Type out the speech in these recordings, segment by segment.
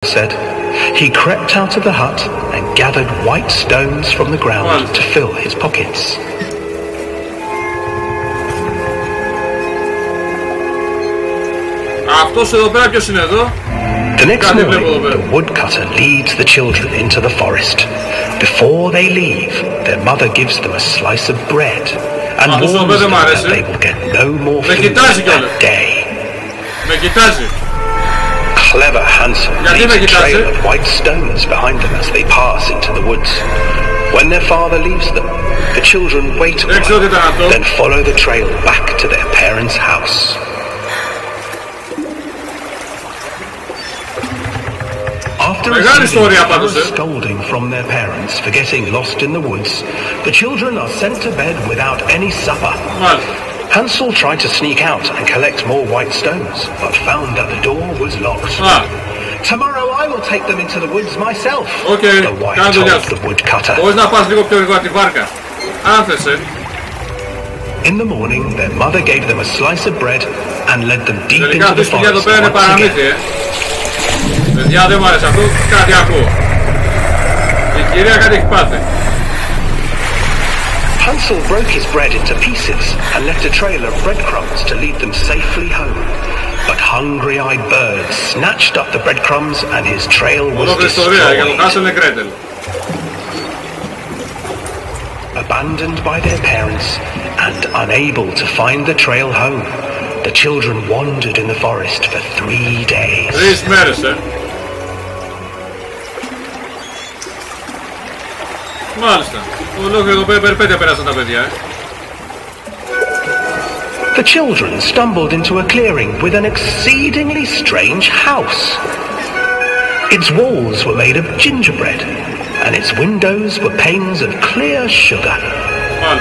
said. He crept out of the hut and gathered white stones from the ground to fill his pockets. The next morning, the woodcutter leads the children into the forest. Before they leave, their mother gives them a slice of bread and warns them that they will get no more food that day. Clever Hansel leaves a trail of white stones behind them as they pass into the woods. When their father leaves them, the children wait a while, then follow the trail back to their parents' house. After receiving scolding from their parents for getting lost in the woods, the children are sent to bed without any supper. Hansel tried to sneak out and collect more white stones, but found that the door was locked. Tomorrow I will take them into the woods myself, the wife told the woodcutter. In the morning, their mother gave them a slice of bread and led them deep into the forest once again. Hansel broke his bread into pieces and left a trail of breadcrumbs to lead them safely home. But hungry-eyed birds snatched up the breadcrumbs and his trail was destroyed. Abandoned by their parents and unable to find the trail home, the children wandered in the forest for 3 days. The children stumbled into a clearing with an exceedingly strange house. Its walls were made of gingerbread, and its windows were panes of clear sugar.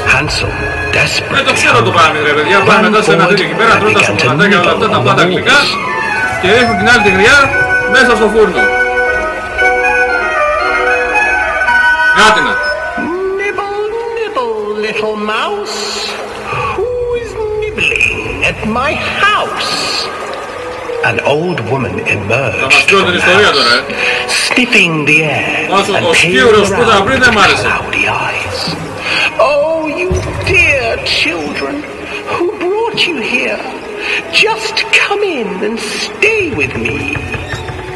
Hansel, desperately hungry, ran forward and began to nibble on the walls. Little mouse, who is nibbling at my house? An old woman emerged from the house, sniffing the air and peering around with cloudy eyes. Oh, you dear children, who brought you here? Just come in and stay with me.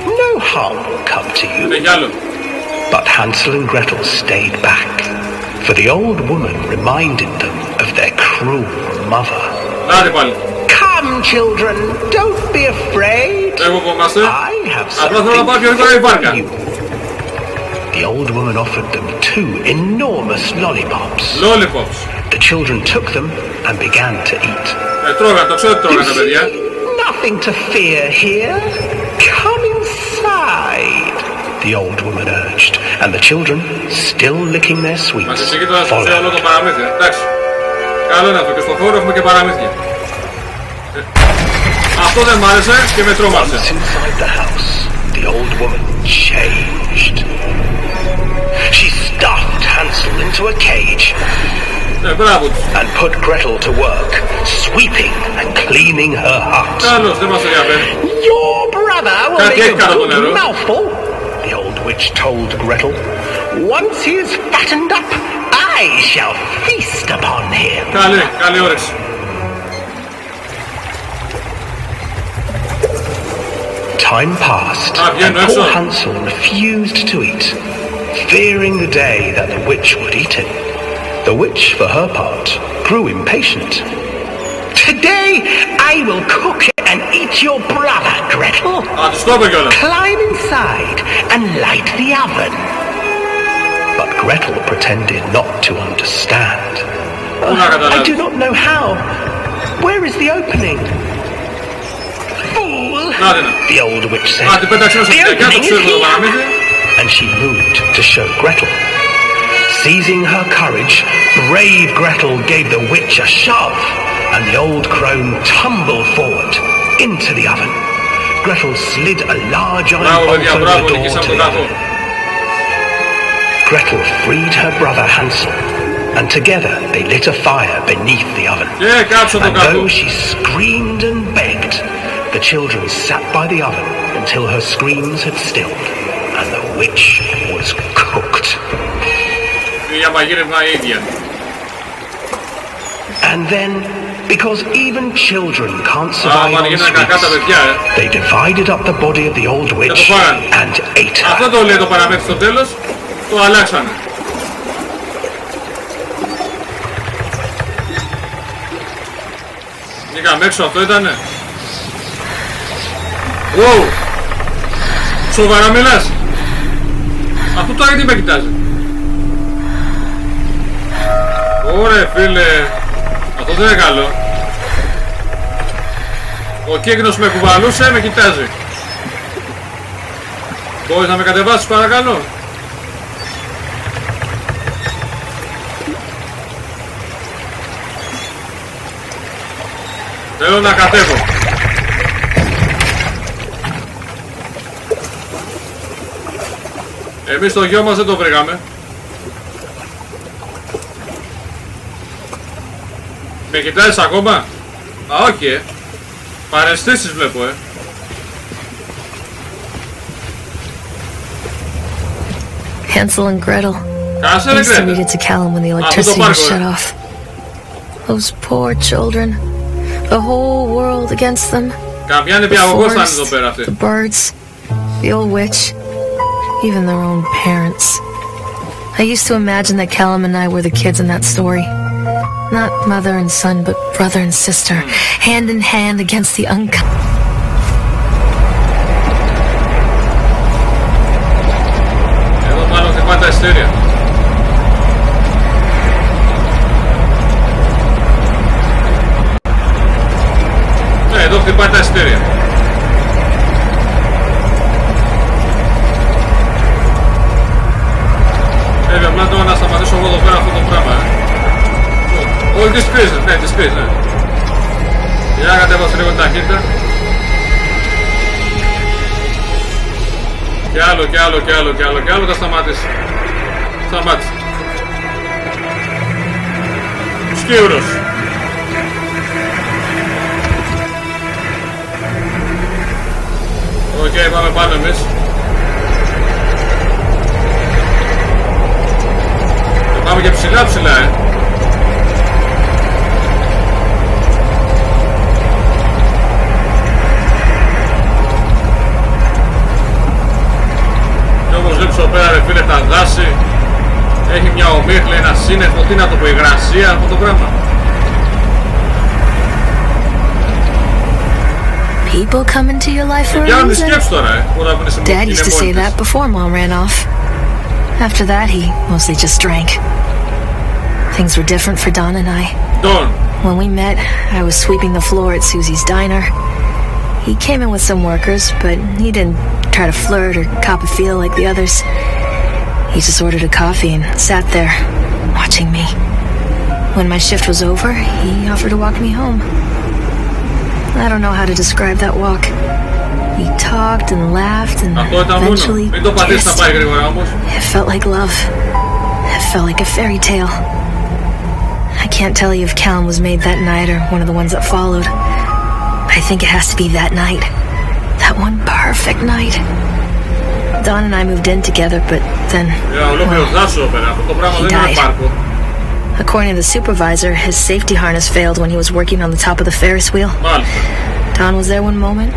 No harm will come to you. But Hansel and Gretel stayed back, for the old woman reminded them of their cruel mother. Come, children, don't be afraid. I have something for you. The old woman offered them 2 enormous lollipops. The children took them and began to eat. You see, nothing to fear here. Come inside, the old woman urged, and the children, still licking their sweets, followed. Once inside the house, the old woman changed. She stuffed Hansel into a cage and put Gretel to work, sweeping and cleaning her hut. Your brother will make a good mouthful, the old witch told Gretel. Once he is fattened up, I shall feast upon him. Time passed, and poor Hansel refused to eat, fearing the day that the witch would eat him. The witch, for her part, grew impatient. Today I will cook and eat your brother, Gretel. Climb inside and light the oven. But Gretel pretended not to understand. I do not know how. Where is the opening? Fool, the old witch said. The opening is here. And she moved to show Gretel. Seizing her courage, brave Gretel gave the witch a shove, and the old crone tumbled forward into the oven. Gretel slid a large iron bolt over the door to the oven. Gretel freed her brother Hansel, and together they lit a fire beneath the oven. And though she screamed and begged, the children sat by the oven until her screams had stilled and the witch was cooked. And then, because even children can't survive on sweets, they divided up the body of the old witch and ate her. Αυτό το λέει το παραμέτρη στο τέλος, το αλλάξανε. Βγήκαμε έξω, αυτό ήτανε. Wow! Σοβαρά μιλάς? Αυτό τώρα γιατί με κοιτάζει? Ωραία φίλε, αυτό δεν είναι καλό. Ο κύκνος με κουβαλούσε, με κοιτάζει. Μπορείς να με κατεβάσεις παρακαλώ? Θέλω να κατέβω. Εμείς το γιο μας δεν το βρήκαμε. Με κοιτάζεις ακόμα? Α, όχι Παρεστήσεις βλέπω Hansel and Gretel used to read it to Callum when the electricity was shut off. Those poor children. The whole world against them. The forest, the birds, the old witch, even their own parents. I used to imagine that Callum and I were the kids in that story. Not mother and son, but brother and sister, hand in hand against the unkind. Εδώ μάλλον χτυπάει τα ειστήρια. Εδώ χτυπάει τα ειστήρια. Απλά τώρα να σταματήσω εγώ εδώ πέρα αυτό το πράγμα. Όχι τις κρίζες, ναι, τις κρίζες, ναι. Για να κατέβασε λίγο ταχύτητα. Κι άλλο, κι άλλο, κι άλλο, κι άλλο, κι άλλο, θα σταματήσει. Σταμάτησε. Σκύουρος. Οκ, πάμε πάνω εμείς. Πάμε και ψηλά ψηλά, Και όπως βλέπεις εδώ πέρα ρε φίλε τα δάση, έχει μια ομίχλη, ένα σύννεφο, τι να το πω, υγρασία, αυτό το πράγμα. People come into your life for a reason. Dad used to say that before Mom ran off. After that, he mostly just drank. Things were different for Don and I. Don. When we met, I was sweeping the floor at Susie's diner. He came in with some workers, but he didn't try to flirt or cop a feel like the others. He just ordered a coffee and sat there, watching me. When my shift was over, he offered to walk me home. I don't know how to describe that walk. We talked and laughed and eventually kissed. It felt like love. It felt like a fairy tale. I can't tell you if Callum was made that night or one of the ones that followed. I think it has to be that night. That one perfect night. Don and I moved in together, but then, well, he died. According to the supervisor, his safety harness failed when he was working on the top of the Ferris wheel. Don was there one moment,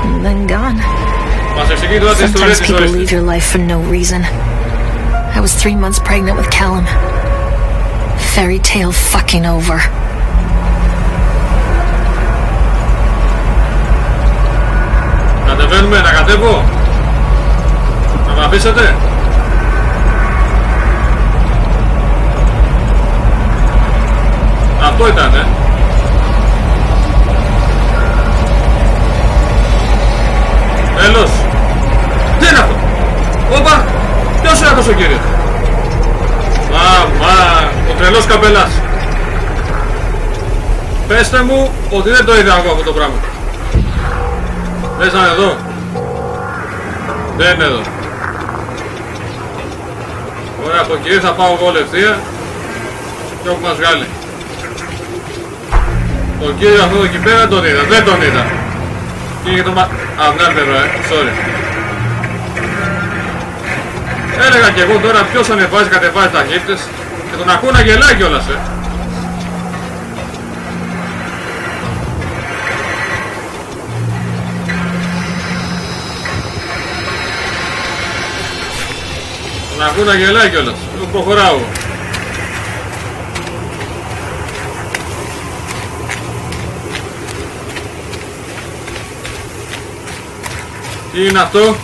and then gone. Sometimes people leave your life for no reason. I was 3 months pregnant with Callum. Fairy tale fucking over. Κατεβαίνουμε, να κατέβω. Να με αφήσετε. Αυτό ήτανε. Τέλος. Τι είναι αυτό? Όπα. Ποιος είναι αυτός ο κύριος? Ο τρελός καπελάς. Πέστε μου ότι δεν το είδα εγώ αυτό το πράγμα. Θες να είναι εδώ? Δεν είναι εδώ. Ωραία, από εκεί θα πάω εγώ λευθεία και όπου μας βγάλει. Τον κύριο αυτό εκεί πέρα τον είδα, δεν τον είδα. Και το Α, βγάλει πλευρά, sorry. Έλεγα και εγώ τώρα ποιος ανεβάζει, κατεβάζει ταχύτητες και τον ακούω να γελάει κιόλας, Τον ακούω να γελάει κιόλας. Προχωράω. Τι είναι αυτό?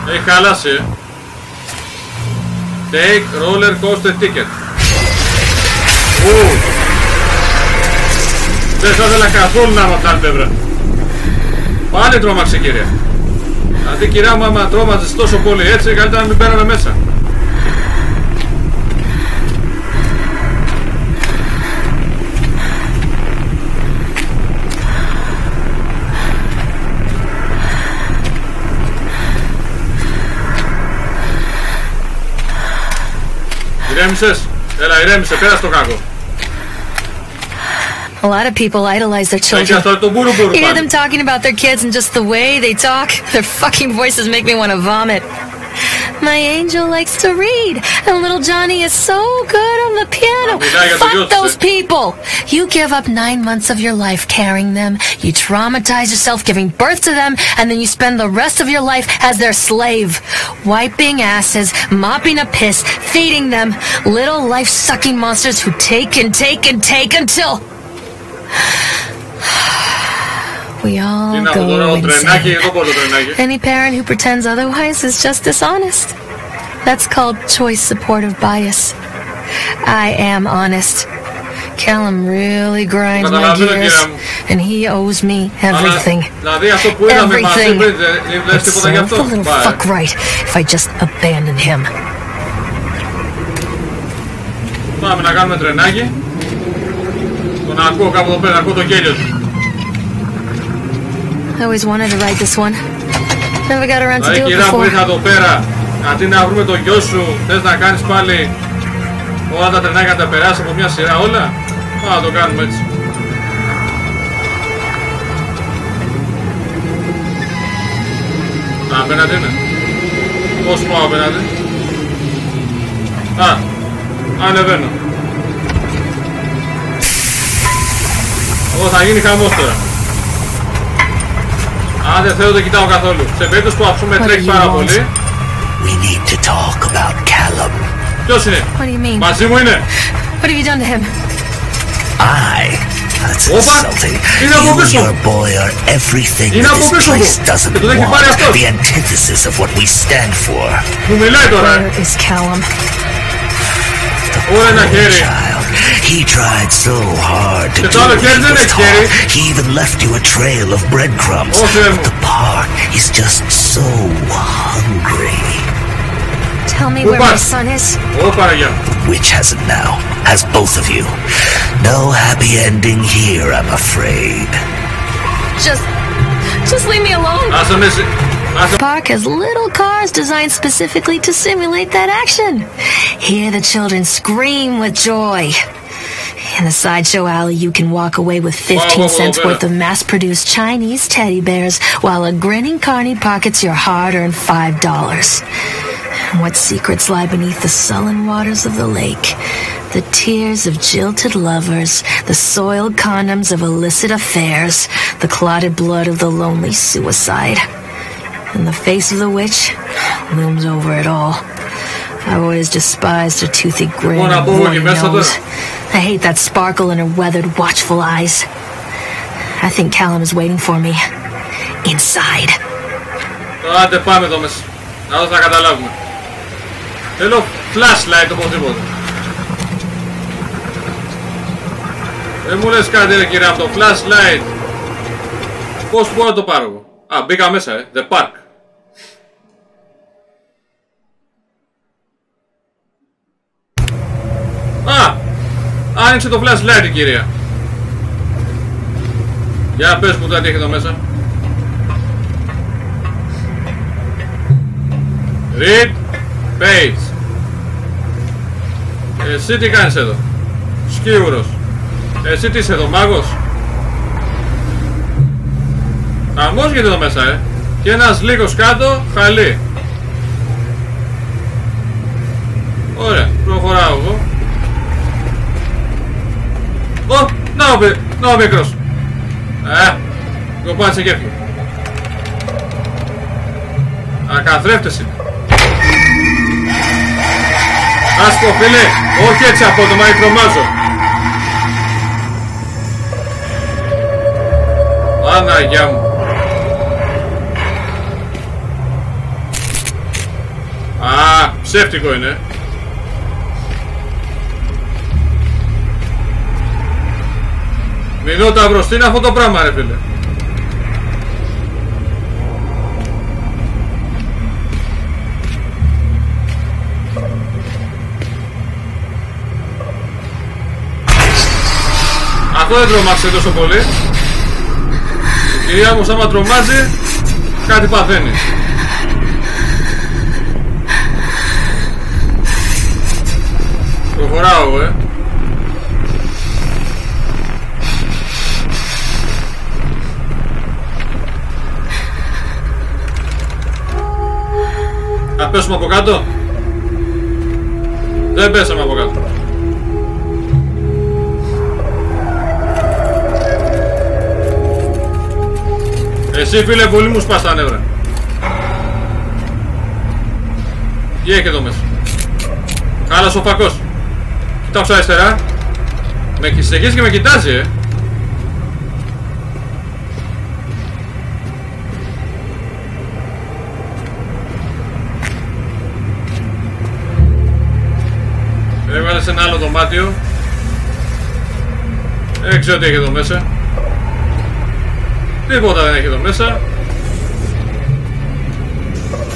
Έχει χαλάσει. Take roller coaster ticket. Δεν θα ήθελα καθόλου να ρωτάνε πλευρά. Πάλι τρόμαξε κυρία. Αντί κυρία μου άμα τρόμαζες τόσο πολύ έτσι καλύτερα να μην πέρανε μέσα. Ηρέμησες, έλα ηρέμησε, πέρα στο κάκο. A lot of people idolize their children. Hear them talking about their kids and just the way they talk. Their fucking voices make me want to vomit. My angel likes to read, and little Johnny is so good on the piano. Fuck those people! You give up 9 months of your life carrying them, you traumatize yourself giving birth to them, and then you spend the rest of your life as their slave. Wiping asses, mopping a piss, feeding them. Little life-sucking monsters who take and take and take until... We all go insane. Any parent who pretends otherwise is just dishonest. That's called choice supportive bias. I am honest. Callum really grinds my gears, and he owes me everything. Everything. It served the little fuck right if I just abandon him. Πάμε να κάνουμε τρενάκι. Τον ακούω κάπου εδώ πέρα, ακούω το γέλιο του. I always wanted to ride this one. Never got around to do it before. Κυρία που ήρθα εδώ πέρα, αντί να βρούμε το γιο σου, θες να κάνεις πάλι όλα τα τρενάκια να τα περάσει από μια σειρά όλα? Να το κάνουμε έτσι. Απέναντι είναι. Πώς πάω απέναντι? Ανεβαίνω. Θα γίνει χαμός τώρα. Αν δεν θέλω δεν κοιτάω καθόλου. Σε περίπτωση που αφού με τρέχει πάρα πολύ. Ποιος είναι? Μαζί μου είναι. What have you done to him? That's insulting. You and your boy are everything that this place doesn't want. The antithesis of what we stand for. Where is Callum? The poor child. He tried so hard to do what he was taught. He even left you a trail of breadcrumbs. But the park is just so hungry. Tell me where my son is. The witch has it now. Has both of you. No happy ending here, I'm afraid. Just leave me alone. The park has little cars designed specifically to simulate that action. Hear the children scream with joy. In the sideshow alley, you can walk away with 15 cents worth of mass-produced Chinese teddy bears, while a grinning carny pockets your hard-earned $5. What secrets lie beneath the sullen waters of the lake? The tears of jilted lovers, the soiled condoms of illicit affairs, the clotted blood of the lonely suicide. And the face of the witch looms over it all. I've always despised her toothy grin and horny nose. I hate that sparkle in her weathered, watchful eyes. I think Callum is waiting for me. Inside. Άντε πάμε εδώ μέσα. Να δω θα καταλάβουμε. Θέλω flashlight οπωσδήποτε. Δεν μου λες κάτι ρε κύριε από το flashlight. Πώς μπορώ να το πάρω εγώ? Μπήκα μέσα The Park. Άνοιξε το flashlight η κυρία. Για πες μου τι έχει εδώ μέσα. Read page. Εσύ τι κάνεις εδώ? Σκύουρος. Εσύ τι είσαι εδώ, μάγος? Χαμός γίνεται εδώ μέσα, Και ένας λίγος κάτω, χαλί. Ωραία, προχωράω εγώ. Να ο μικρός. Κοπάτσε και έφυγε. Ακαθρέφτες είναι. Ας πω φίλε, όχι έτσι απότομα, ή τρομάζω. Παναγιά μου. Ψεύτικο είναι. Μηνόταυρος, τι είναι αυτό το πράγμα ρε φίλε. Αυτό δεν τρομάξε τόσο πολύ. Η κυρία μου άμα τρομάζει, κάτι παθαίνει. Προχωράω, Θα πέσουμε από κάτω. Δεν πέσαμε από κάτω. Εσύ φίλε πολύ μου σπάς τα νεύρα. Τι έχει εδώ μέσα. Άλλος ο φακός. Κοιτάξω αριστερά. Με συνεχίζει και με κοιτάζει, Έβαλε σε ένα άλλο δωμάτιο. Δεν ξέρω τι έχει εδώ μέσα. Τίποτα δεν έχει εδώ μέσα.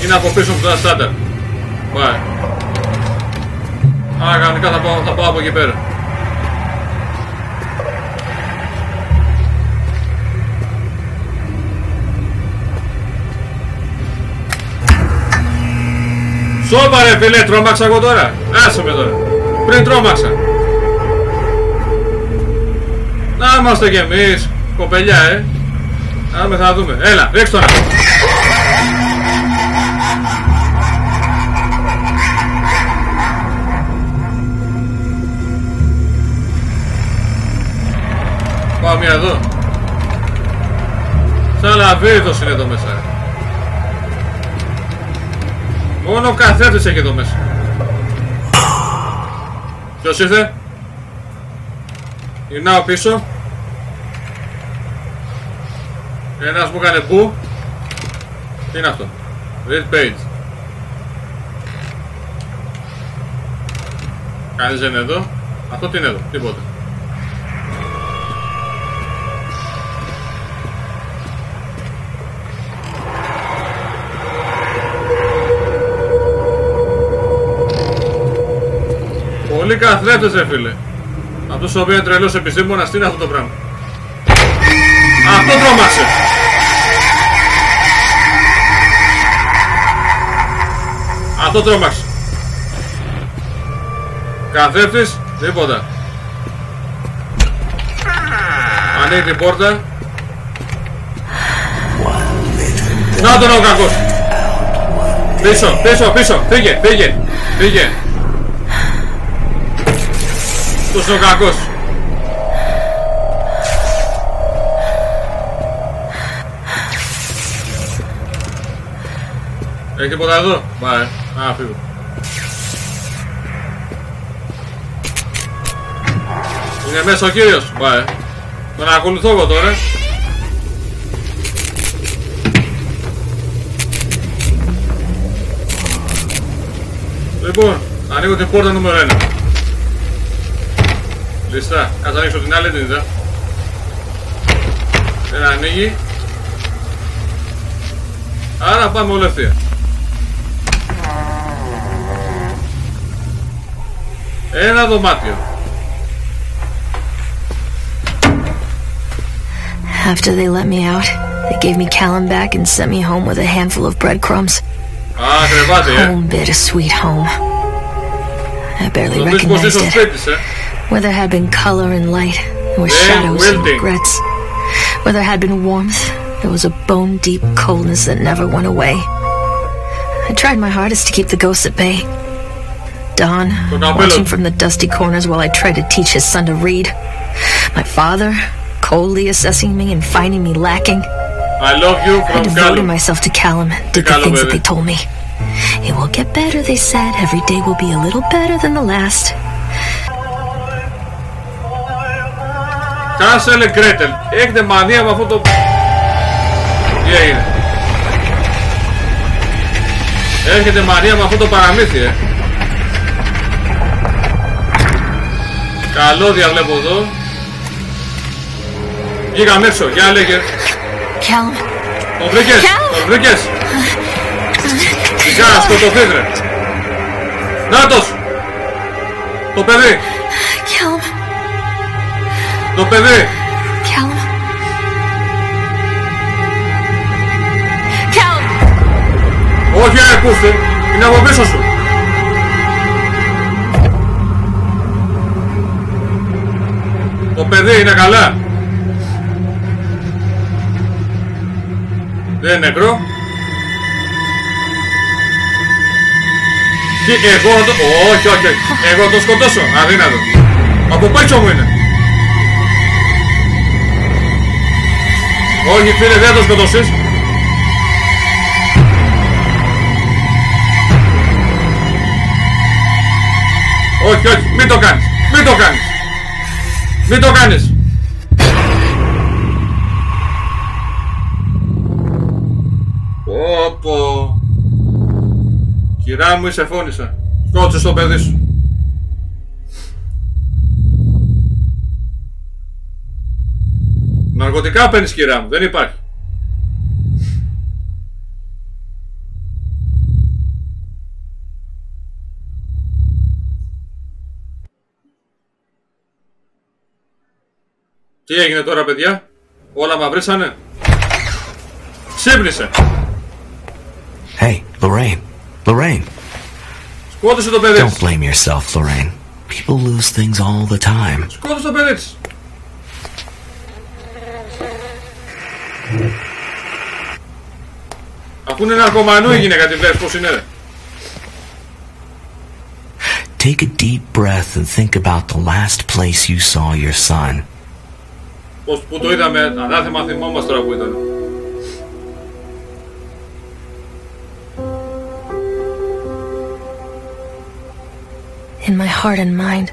Είναι από πίσω από τα στάνταρ. Πάει. Κανονικά θα πάω από εκεί πέρα. Σώπα ρε φίλε, τρόμαξα εγώ τώρα. Άσε με τώρα. Πριν τρόμαξα. Να είμαστε κι εμείς κοπελιά, Άμε θα δούμε. Έλα, ρίξ' το να. Πάω μία εδώ. Σαν λαβύρινθος είναι εδώ μέσα. Μόνο καθρέφτης έχει εδώ μέσα. Ποιος ήρθε? Γυρνάω πίσω. Ένας μου έκανε μπου. Τι είναι αυτό? Read page. Κανείς δεν είναι εδώ. Αυτό τι είναι εδώ? Τίποτα. Πολύ καθρέφτες ρε φίλε. Αυτός ο οποίος είναι τρελός επιστήμονας, τι είναι αυτό το πράγμα? Αυτό τρόμαξε. Αυτό τρόμαξε. Καθρέφτης, τίποτα. Ανοίγει την πόρτα. Να τον ο κακός. Πίσω, πίσω, πίσω. Φύγε, φύγε, φύγε. Αυτός είναι ο κακός. Έχει τίποτα εδώ? Πάει. Φύγω. Είναι μέσα ο κύριος. Πάει. Τον ακολουθώ εγώ τώρα. Λοιπόν, ανοίγω την πόρτα νούμερο 1. Λιστά. Ας ανοίξω την άλλη, την είδα. Δεν ανοίγει. Άρα πάμε όλα ευθεία. Ένα δωμάτιο. After they let me out, they gave me Callum back and sent me home with a handful of breadcrumbs. Κρεβάτι, Home, bittersweet home. I barely recognized it. Where there had been color and light, there were shadows and regrets. Where there had been warmth, There was a bone-deep coldness that never went away. I tried my hardest to keep the ghosts at bay. Don, watching from the dusty corners while I tried to teach his son to read. My father, coldly assessing me and finding me lacking. I love you from I devoted myself to Callum and did the things that they told me. It will get better, they said. Every day will be a little better than the last. Hansel and Gretel. Έχετε μανία με αυτό το... Τι έγινε? Έχετε μανία με αυτό το παραμύθι, Καλώδια βλέπω εδώ. Βγήκαμε έξω, για λέγε. Τον βρήκες, τον βρήκες. Σιγά, σκοτωθείς ρε. Νάτος. Το παιδί. Το παιδί. Όχι, ακούστε. Είναι από πίσω σου. Το παιδί είναι καλά. Δεν είναι νεκρό. Τι, εγώ το... Όχι, όχι, εγώ το σκοτώσω. Αδύνατο. Από πίσω μου είναι. Όχι φίλε, δεν το σκοτώσεις. Όχι, όχι, μην το κάνεις. Μην το κάνεις. Μην το κάνεις. Πω. Κυρά μου, είσαι φώνησα. Σκότωσες το παιδί σου. Ναρκωτικά παίρνεις, κυρά μου, δεν υπάρχει. Τι έγινε τώρα, παιδιά? Όλα μαυρίσανε. Ξύπνησε. Hey, Lorraine. Lorraine. Σκότωσε το παιδί. Don't blame yourself, Lorraine. People lose things all the time. Σκότωσε το παιδί της. Αφού είναι ναρκωμανού η γυναίκα, τη βλέπεις πως είναι, ρε. Take a deep breath and think about the last place you saw your son. Πως που το είδαμε, ανάθεμα θυμόμαστε τώρα που ήταν. In my heart and mind,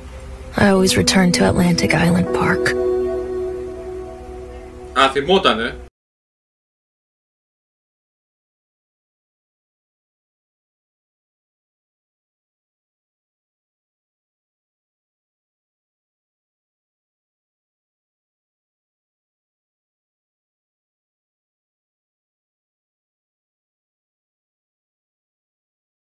I always return to Atlantic Island Park. Α, θυμότανε.